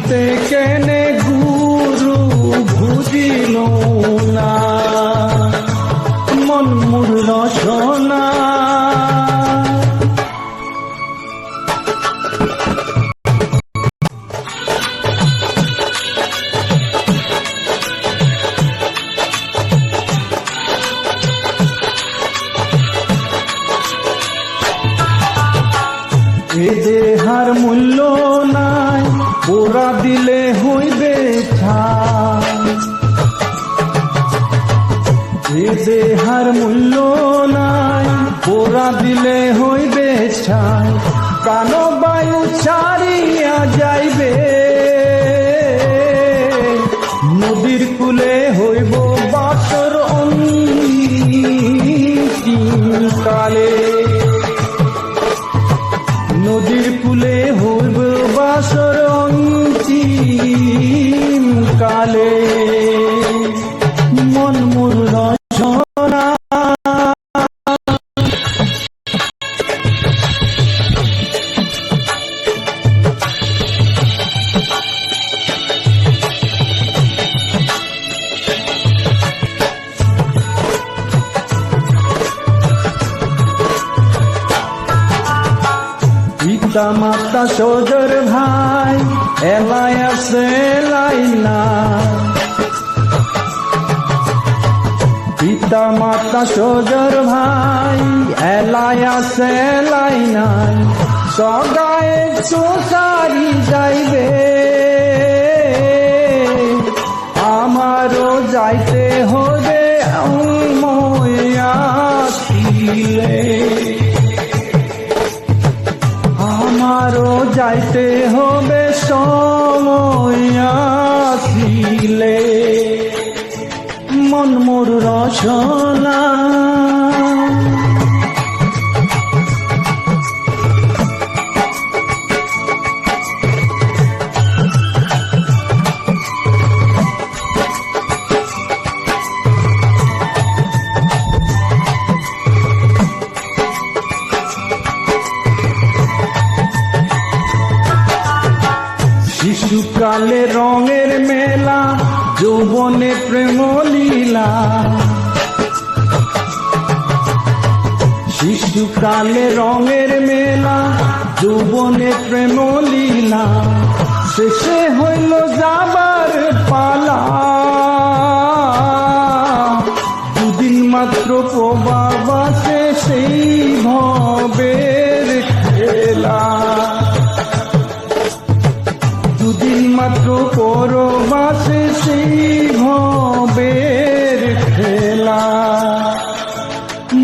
থাকিতে কেনে গুরু বুঝিল না, মন মোর রচনা। এ দেহার মূল্য নাই, ওরা দিলে হইবে ছাই। এ দেহার মূল্য নাই, ওরা দিলে হইবে ছাই। প্রাণ বায়ু ছাড়িয়া যাইবে, নদীর কূলে হইব বাসর অন্তিমকালে। নদীর কূলে হইব বাসর অন্তিমকালে, মন মোর রচনা। পিতা মাতা সজর ভাই এলাই আছে এলাই না, পিতা মাতা সজর ভাই এলাই আছে এলাই নাই। সগায়ে চোসারি যাইবে, আমারও যাইতে হবে ময়াছিলে। আমারও যাইতে হবে সময় আসিলে, মন মোর রচনা। শিশুকালে রঙের মেলা, যৌবনে প্রেম লীলা। শিশুকালে রঙের মেলা, যৌবনে প্রেম লীলা। শেষে হইল যাবার পালা, দুদিন মাত্র প্রবাসে সেই ভবের খেলা। দুদিন মাত্র পরবাসে সেই ভবের খেলা,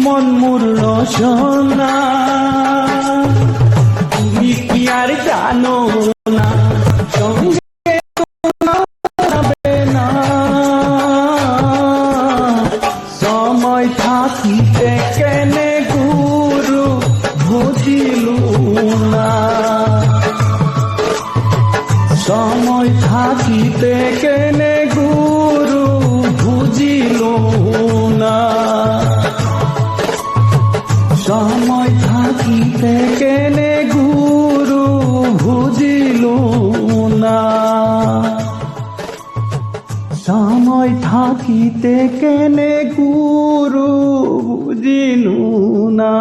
মন মোর রচনা। তুমি কি আর জানো না, সঙ্গে যাবে না। সময় থাকিতে কেনে গুরু বুঝিল না, সময় থাকিতে কেনে গুরু বুঝিল না। সময় থাকিতে কেনে গুরু বুঝিল না, সময় থাকিতে কেনে গুরু বুঝিল না।